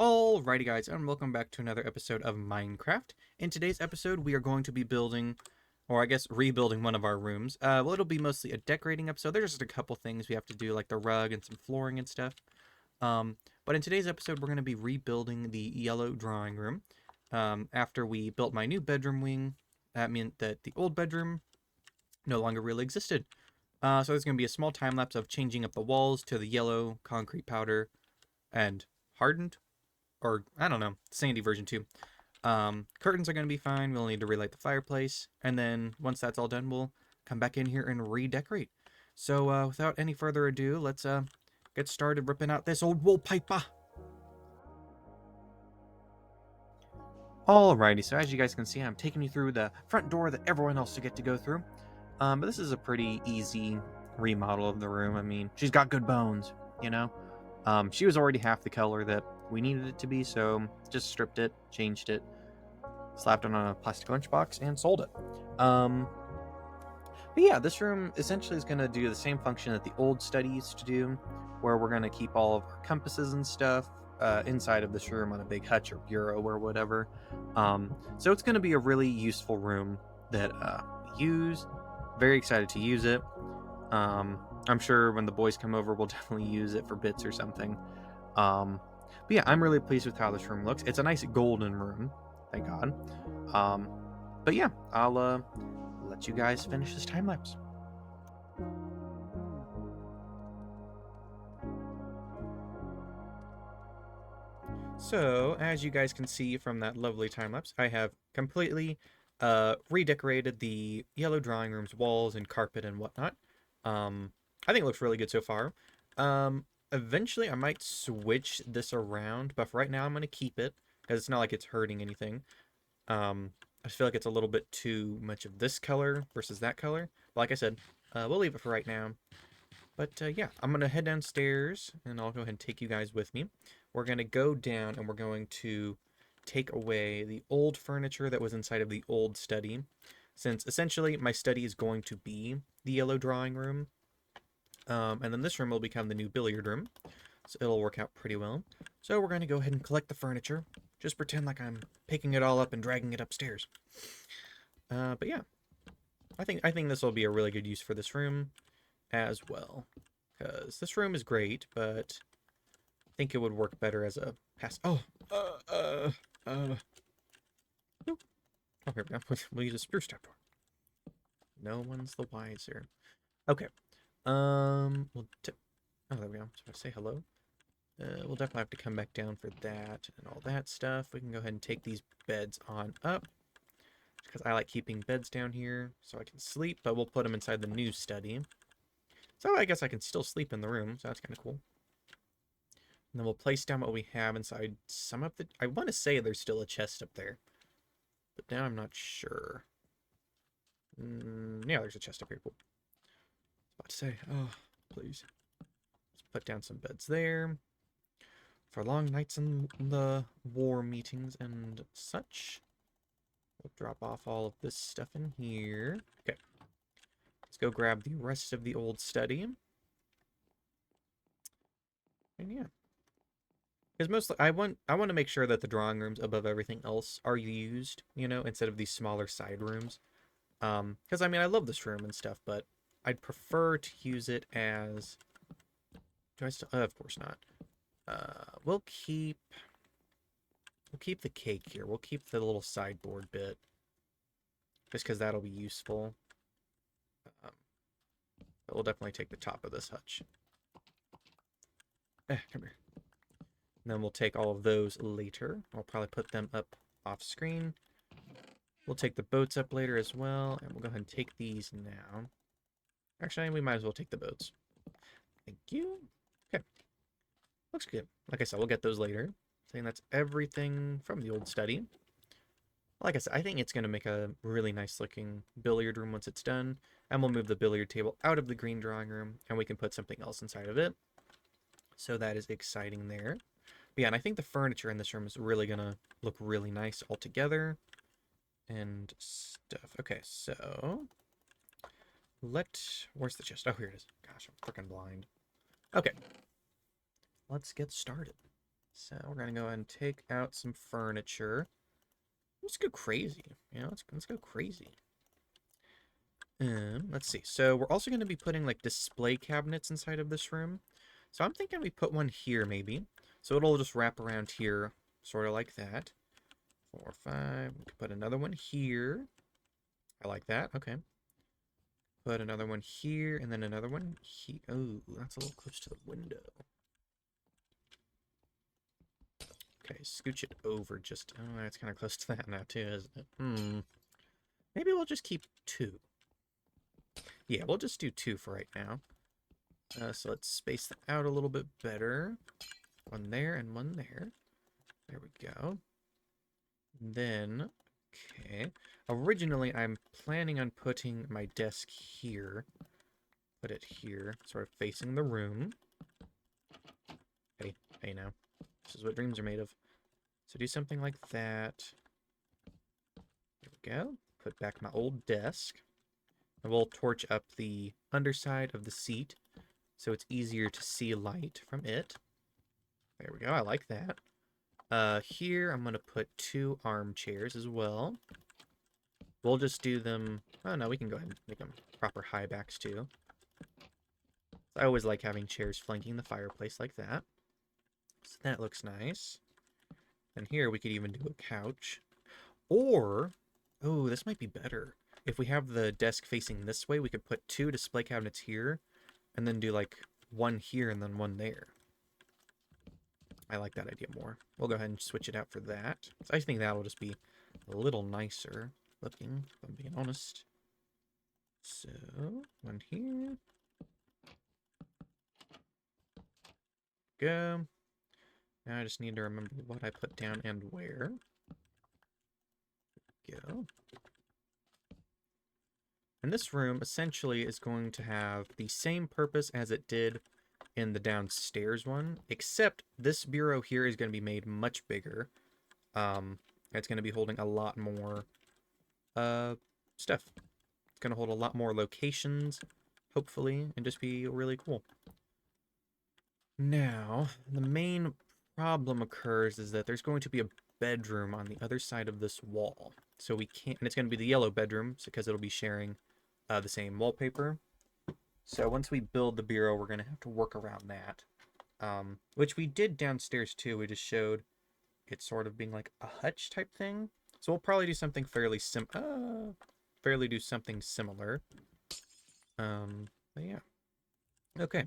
Alrighty guys, and welcome back to another episode of Minecraft. In today's episode, we are going to be building, or I guess rebuilding one of our rooms. Well, it'll be mostly a decorating episode. There's just a couple things we have to do, like the rug and some flooring and stuff. But in today's episode, we're going to be rebuilding the yellow drawing room. After we built my new bedroom wing, that meant that the old bedroom no longer really existed. So there's going to be a small time lapse of changing up the walls to the yellow concrete powder and hardened, or I don't know, sandy version too. Curtains are going to be fine. We'll need to relight the fireplace. And then once that's all done, we'll come back in here and redecorate. So without any further ado, let's get started ripping out this old wallpaper. Alrighty, so as you guys can see, I'm taking you through the front door that everyone else will get to go through. But this is a pretty easy remodel of the room. I mean, she's got good bones, you know? She was already half the color that we needed it to be, so just stripped it, changed it, slapped it on a plastic lunchbox, and sold it. But yeah, this room essentially is going to do the same function that the old study used to do, where we're going to keep all of our compasses and stuff inside of this room on a big hutch or bureau or whatever. So it's going to be a really useful room that we use. Very excited to use it. I'm sure when the boys come over, we'll definitely use it for bits or something. But yeah, I'm really pleased with how this room looks. It's a nice golden room, thank God. But yeah, I'll let you guys finish this time lapse. So, as you guys can see from that lovely time lapse, I have completely redecorated the yellow drawing room's walls and carpet and whatnot. I think it looks really good so far. Eventually, I might switch this around, but for right now, I'm going to keep it because it's not like it's hurting anything. I feel like it's a little bit too much of this color versus that color. But like I said, we'll leave it for right now. But yeah, I'm going to head downstairs, and I'll go ahead and take you guys with me. We're going to go down, and we're going to take away the old furniture that was inside of the old study, since essentially my study is going to be the yellow drawing room. And then this room will become the new billiard room, so it'll work out pretty well. So we're going to go ahead and collect the furniture. Just pretend like I'm picking it all up and dragging it upstairs. But yeah, I think this will be a really good use for this room as well, because this room is great, but I think it would work better as a pass. Oh, nope. Oh, here we go. We'll use a spruce trapdoor. No one's the wiser. Okay. We'll oh, there we go. So I say hello. We'll definitely have to come back down for that and all that stuff. We can go ahead and take these beds on up, because I like keeping beds down here so I can sleep, but we'll put them inside the new study. So I guess I can still sleep in the room, so that's kind of cool. And then we'll place down what we have inside some of the... I want to say there's still a chest up there, but now I'm not sure. Yeah, there's a chest up here. Cool. I was about to say, oh, please. Let's put down some beds there for long nights in the war meetings and such. We'll drop off all of this stuff in here. Okay. Let's go grab the rest of the old study. And yeah. Because mostly I want to make sure that the drawing rooms above everything else are used, you know, instead of these smaller side rooms. Because I mean I love this room and stuff, but I'd prefer to use it as... Do I still... of course not. We'll keep the cake here. We'll keep the little sideboard bit, just because that'll be useful. But we'll definitely take the top of this hutch. Come here. And then we'll take all of those later. I'll probably put them up off screen. We'll take the boats up later as well, and we'll go ahead and take these now. Actually, we might as well take the boats. Thank you. Okay. Looks good. Like I said, we'll get those later. I think that's everything from the old study. Like I said, I think it's going to make a really nice looking billiard room once it's done. And we'll move the billiard table out of the green drawing room, and we can put something else inside of it. So that is exciting there. But yeah, and I think the furniture in this room is really going to look really nice all together. And stuff. Okay, so... Where's the chest? Oh, here it is. Gosh, I'm freaking blind. Okay. Let's get started. So we're gonna go ahead and take out some furniture. Let's go crazy. Let's go crazy. Let's see. So we're also gonna be putting like display cabinets inside of this room. So I'm thinking we put one here maybe. So it'll just wrap around here, sort of like that. 4, 5. We could put another one here. I like that. Okay. Put another one here, and then another one here. Oh, that's a little close to the window. Okay, scooch it over just... Oh, that's kind of close to that now, too, isn't it? Maybe we'll just keep 2. Yeah, we'll just do 2 for right now. So let's space them out a little bit better. One there and one there. There we go. Then, okay. Originally, I'm planning on putting my desk here. Put it here, sort of facing the room. Hey now. This is what dreams are made of. So do something like that. There we go. Put back my old desk. And we'll torch up the underside of the seat so it's easier to see light from it. There we go. I like that. Here I'm going to put 2 armchairs as well. We'll just do them... Oh, no, we can go ahead and make them proper high backs, too. I always like having chairs flanking the fireplace like that. So that looks nice. And here we could even do a couch. Or... Oh, this might be better. If we have the desk facing this way, we could put 2 display cabinets here, and then do, like, 1 here and then 1 there. I like that idea more. We'll go ahead and switch it out for that. So I think that'll just be a little nicer looking, if I'm being honest. So, 1 here. Go. Now I just need to remember what I put down and where. Go. And this room essentially is going to have the same purpose as it did in the downstairs one, except this bureau here is going to be made much bigger. It's going to be holding a lot more stuff. It's going to hold a lot more locations, hopefully, and just be really cool. Now, the main problem occurs is that there's going to be a bedroom on the other side of this wall. So we can't, and it's going to be the yellow bedroom because it'll be sharing the same wallpaper. So once we build the bureau, we're going to have to work around that. Which we did downstairs too. We just showed it sort of being like a hutch type thing. So we'll probably do something fairly similar. But yeah. Okay.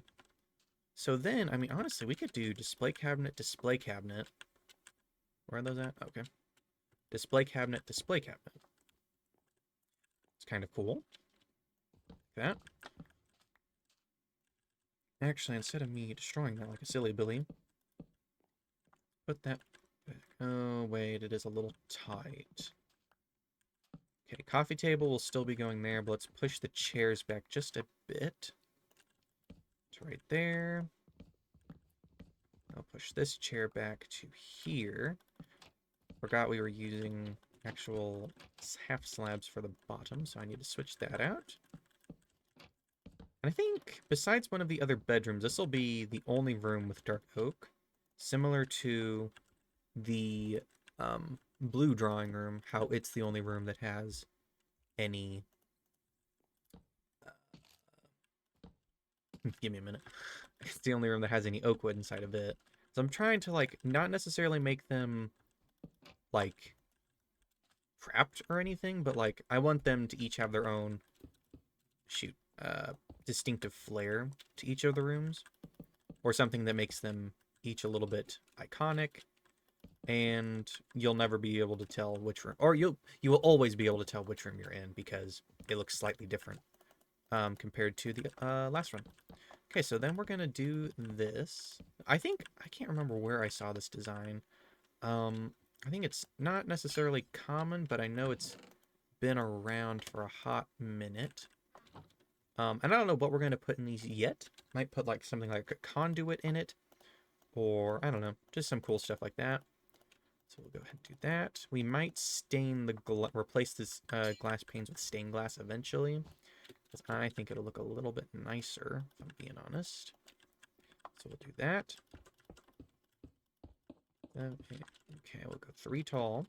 So then, I mean, honestly, we could do display cabinet, display cabinet. Where are those at? Okay. Display cabinet, display cabinet. It's kind of cool. Like that. Actually, instead of me destroying that like a silly Billy, put that back. Oh, wait, it is a little tight. Okay, coffee table will still be going there, but let's push the chairs back just a bit. It's right there. I'll push this chair back to here. Forgot we were using actual half slabs for the bottom, so I need to switch that out. And I think, besides one of the other bedrooms, this will be the only room with dark oak, similar to the blue drawing room, how it's the only room that has any... give me a minute. It's the only room that has any oak wood inside of it. So I'm trying to, like, not necessarily make them, like, trapped or anything, but, like, I want them to each have their own, distinctive flair to each of the rooms. Or something that makes them each a little bit iconic. And you'll never be able to tell which room, or you will always be able to tell which room you're in because it looks slightly different compared to the last one. Okay, so then we're gonna do this. I can't remember where I saw this design. I think it's not necessarily common, but I know it's been around for a hot minute. And I don't know what we're gonna put in these yet. Might put like something like a conduit in it, or I don't know, just some cool stuff like that. So we'll go ahead and do that. We might stain the replace this glass panes with stained glass eventually, because I think it'll look a little bit nicer, if I'm being honest. So we'll do that. Okay, okay, we'll go 3 tall.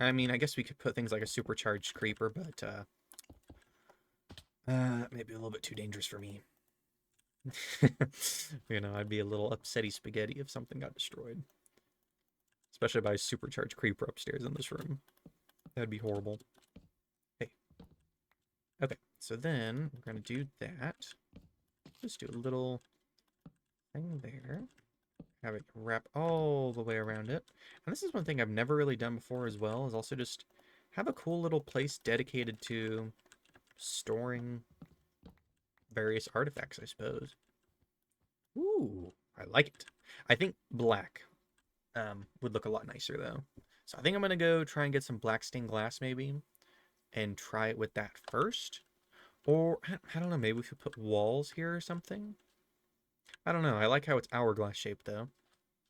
I mean, I guess we could put things like a supercharged creeper, but maybe a little bit too dangerous for me. You know, I'd be a little upsetty spaghetti if something got destroyed. Especially by a supercharged creeper upstairs in this room. That'd be horrible. Hey. Okay, so then we're going to do that. Just do a little thing there. Have it wrap all the way around it. And this is one thing I've never really done before as well, is also just have a cool little place dedicated to storing various artifacts, I suppose. Ooh, I like it. I think black would look a lot nicer, though. So I think I'm going to go try and get some black stained glass, maybe, and try it with that first. Or, I don't know, maybe we should put walls here or something? I don't know. I like how it's hourglass shaped, though.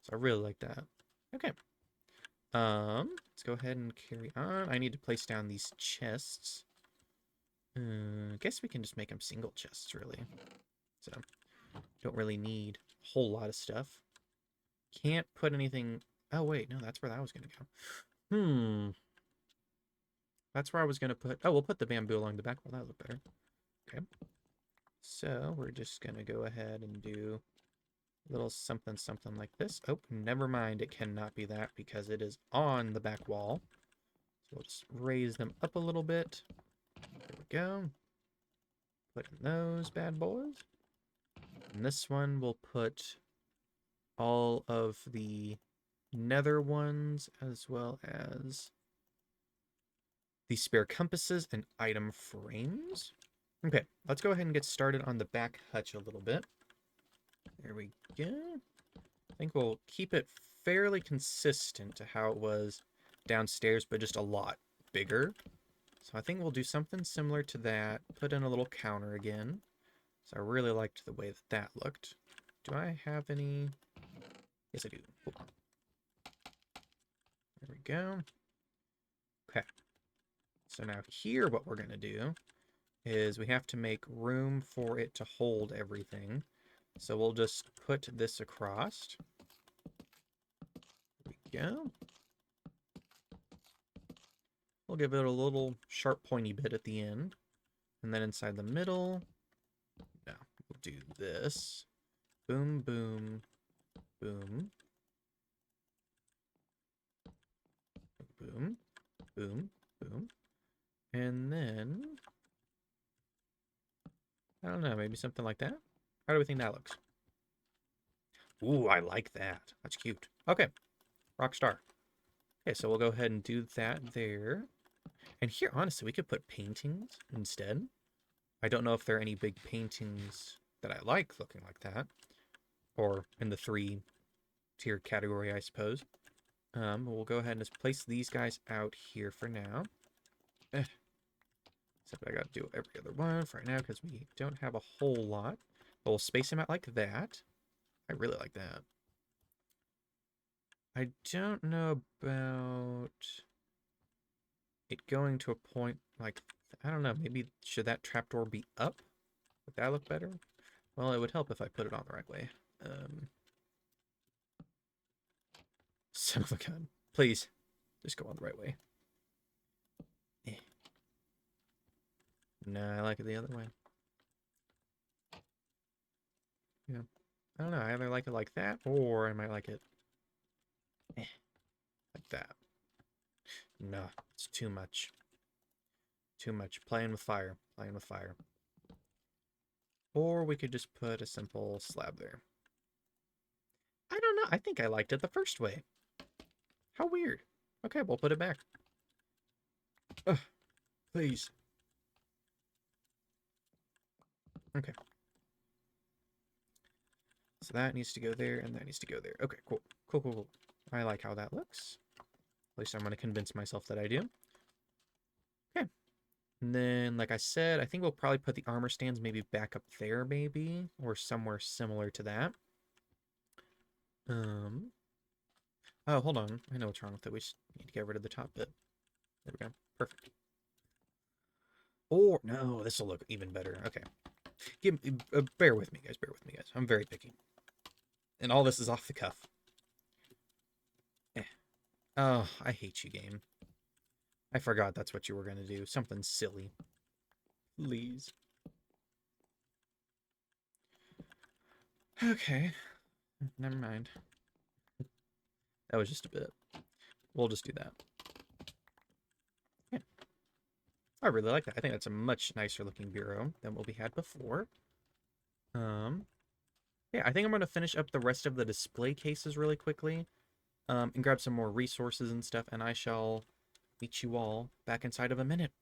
So I really like that. Okay. Let's go ahead and carry on. I need to place down these chests. I guess we can just make them single chests, really. So, don't really need a whole lot of stuff. Can't put anything... Oh, wait, no, that's where that was going to go. That's where I was going to put... Oh, we'll put the bamboo along the back. Well, that'll look better. Okay. So, we're just going to go ahead and do a little something, something like this. Oh, never mind. It cannot be that because it is on the back wall. So, we'll just raise them up a little bit. There we go. Put in those bad boys. And this one we'll put all of the nether ones as well as the spare compasses and item frames. Okay, let's go ahead and get started on the back hutch a little bit. There we go. I think we'll keep it fairly consistent to how it was downstairs, but just a lot bigger. So I think we'll do something similar to that. Put in a little counter again. So I really liked the way that that looked. Do I have any? Yes, I do. Cool. There we go. Okay. So now here what we're going to do is we have to make room for it to hold everything. So we'll just put this across. There we go. We'll give it a little sharp pointy bit at the end. And then inside the middle, no, we'll do this. Boom, boom, boom. Boom, boom, boom. And then, I don't know, maybe something like that? How do we think that looks? Ooh, I like that. That's cute. Okay, rock star. Okay, so we'll go ahead and do that there. And here, honestly, we could put paintings instead. I don't know if there are any big paintings that I like looking like that. Or in the 3-tier category, I suppose. We'll go ahead and just place these guys out here for now. Except I gotta do every other one for right now because we don't have a whole lot. But we'll space them out like that. I really like that. I don't know about it going to a point like, I don't know, maybe should that trapdoor be up? Would that look better? Well, it would help if I put it on the right way. Son of a gun. Please, just go on the right way. Eh. No, I like it the other way. Yeah. I don't know, I either like it like that, or I might like it like that. No, it's too much. Too much. Playing with fire. Playing with fire. Or we could just put a simple slab there. I don't know. I think I liked it the first way. How weird. Okay, we'll put it back. Ugh, please. Okay. So that needs to go there, and that needs to go there. Okay, cool. Cool, cool, cool. I like how that looks. At least I'm going to convince myself that I do. Okay. And then, like I said, I think we'll probably put the armor stands maybe back up there, maybe. Or somewhere similar to that. Oh, hold on. I know what's wrong with it. We just need to get rid of the top bit. There we go. Perfect. Or, no, this will look even better. Okay. Bear with me, guys. Bear with me, guys. I'm very picky. And all this is off the cuff. Eh. Oh, I hate you, game. I forgot that's what you were gonna do. Something silly. Please. Okay. Never mind. That was just a bit. We'll just do that. Yeah. I really like that. I think that's a much nicer looking bureau than what we had before. Um, yeah, I think I'm going to finish up the rest of the display cases really quickly, and grab some more resources and stuff, and I shall meet you all back inside of a minute.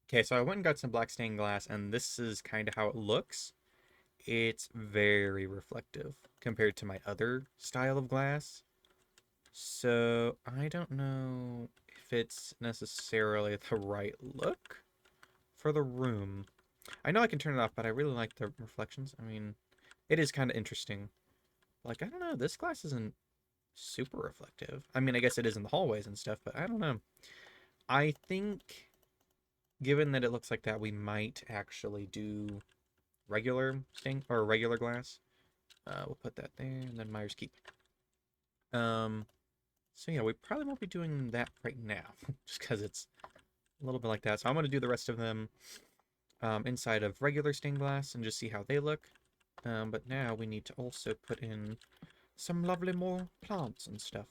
Okay, so I went and got some black stained glass, and this is kind of how it looks. It's very reflective compared to my other style of glass. So I don't know if it's necessarily the right look for the room. I know I can turn it off, but I really like the reflections. I mean, it is kind of interesting. Like, I don't know, this glass isn't super reflective. I mean, I guess it is in the hallways and stuff, but I don't know. I think, given that it looks like that, we might actually do regular stained or regular glass. We'll put that there, and then Myers Keep. Um, so yeah, we probably won't be doing that right now, just because it's a little bit like that. So I'm going to do the rest of them inside of regular stained glass and just see how they look. But now we need to also put in some lovely more plants and stuff.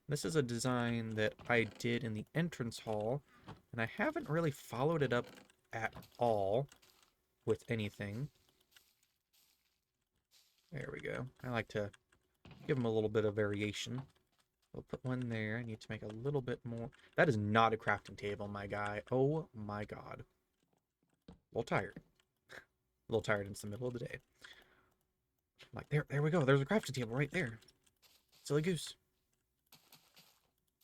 This is a design that I did in the entrance hall, and I haven't really followed it up at all with anything. There we go. I like to give them a little bit of variation. We'll put one there. I need to make a little bit more. That is not a crafting table, my guy. Oh my god. A little tired. A little tired. It's the middle of the day. Like, there we go. There's a crafting table right there. Silly goose.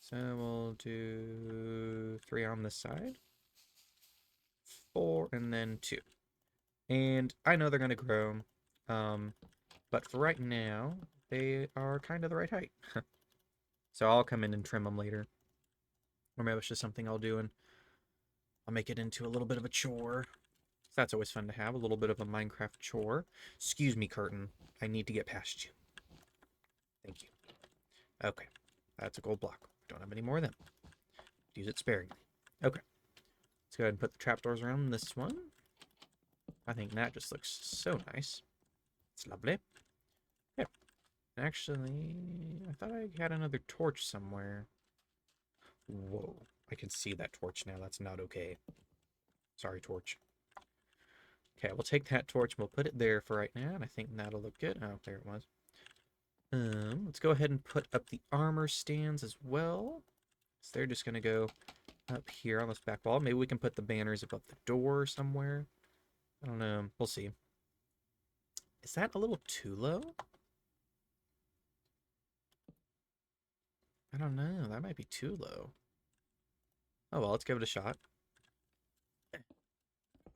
So we'll do 3 on this side. 4, and then 2. And I know they're going to grow. But for right now, they are kind of the right height. So I'll come in and trim them later. Or maybe it's just something I'll do and I'll make it into a little bit of a chore. So that's always fun to have, a little bit of a Minecraft chore. Excuse me, curtain. I need to get past you. Thank you. Okay. That's a gold block. Don't have any more of them. Use it sparingly. Okay. Let's go ahead and put the trapdoors around this one. I think that just looks so nice. It's lovely. Yeah. Actually, I thought I had another torch somewhere. Whoa. I can see that torch now. That's not okay. Sorry, torch. Okay, we'll take that torch and we'll put it there for right now, and I think that'll look good. Oh, there it was. Let's go ahead and put up the armor stands as well. So they're just gonna go up here on this back wall. Maybe we can put the banners above the door somewhere. I don't know. We'll see. Is that a little too low? I don't know. That might be too low. Oh, well, let's give it a shot.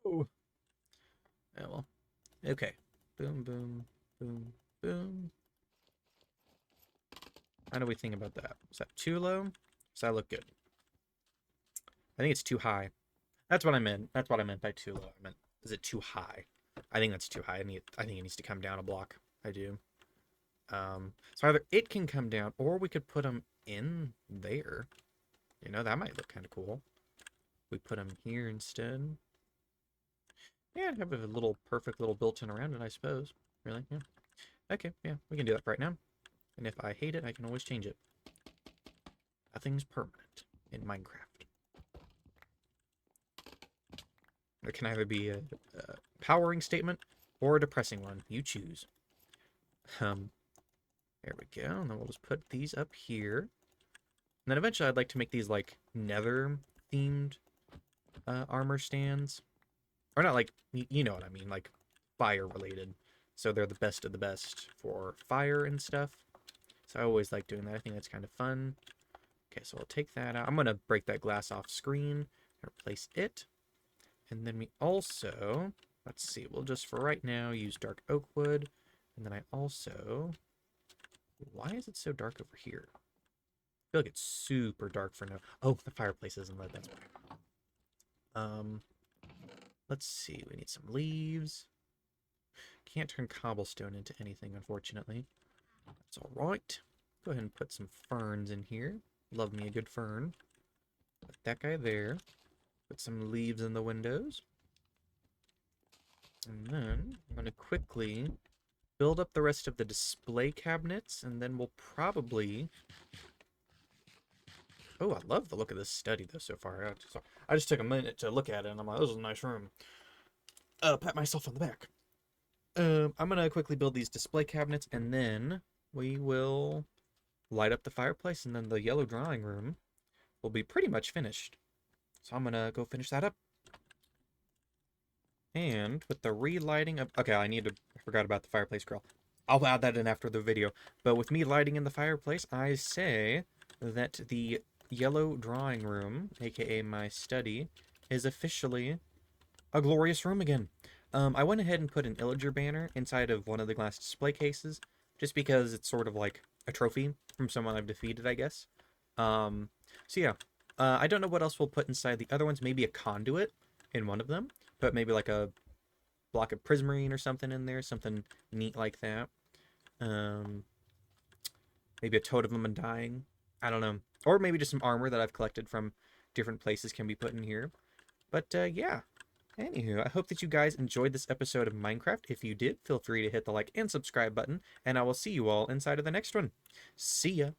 Oh. Oh, well. Okay. Boom, boom, boom, boom. How do we think about that? Is that too low? Does that look good? I think it's too high. That's what I meant. That's what I meant by too low. I meant, is it too high? I think that's too high. I think it needs to come down a block. I do. So either it can come down, or we could put them in there. You know, that might look kind of cool. We put them here instead. Yeah, have a little perfect little built-in around it, I suppose. Really? Yeah. Okay, yeah, we can do that right now. And if I hate it, I can always change it. Nothing's permanent in Minecraft. It can either be a powering statement or a depressing one. You choose. There we go. And then we'll just put these up here. And then eventually I'd like to make these like nether themed armor stands. Or not like, you know what I mean, like fire related. So they're the best of the best for fire and stuff. So I always like doing that. I think that's kind of fun. Okay, so we'll take that out. I'm going to break that glass off screen and replace it. And then we also, let's see, we'll just for right now use dark oak wood. And then I also, why is it so dark over here? I feel like it's super dark for now. Oh, the fireplace isn't lit, that's why. Let's see, we need some leaves. Can't turn cobblestone into anything, unfortunately. That's all right. Go ahead and put some ferns in here. Love me a good fern. Put that guy there. Put some leaves in the windows. And then I'm going to quickly build up the rest of the display cabinets, and then we'll probably... Oh, I love the look of this study, though, so far. I just took a minute to look at it, and I'm like, this is a nice room. Pat myself on the back. I'm going to quickly build these display cabinets, and then we will light up the fireplace, and then the yellow drawing room will be pretty much finished. So I'm going to go finish that up. And with the relighting of... Okay, I forgot about the fireplace grill. I'll add that in after the video. But with me lighting in the fireplace, I say that the yellow drawing room, aka my study, is officially a glorious room again. I went ahead and put an Illager banner inside of one of the glass display cases, just because it's sort of like a trophy from someone I've defeated, I guess. So yeah, I don't know what else we'll put inside the other ones. Maybe a conduit in one of them. Put maybe like a block of prismarine or something in there, something neat like that. Maybe a totem of undying. I don't know. Or maybe just some armor that I've collected from different places can be put in here. But yeah. Anywho, I hope that you guys enjoyed this episode of Minecraft. If you did, feel free to hit the like and subscribe button, and I will see you all inside of the next one. See ya!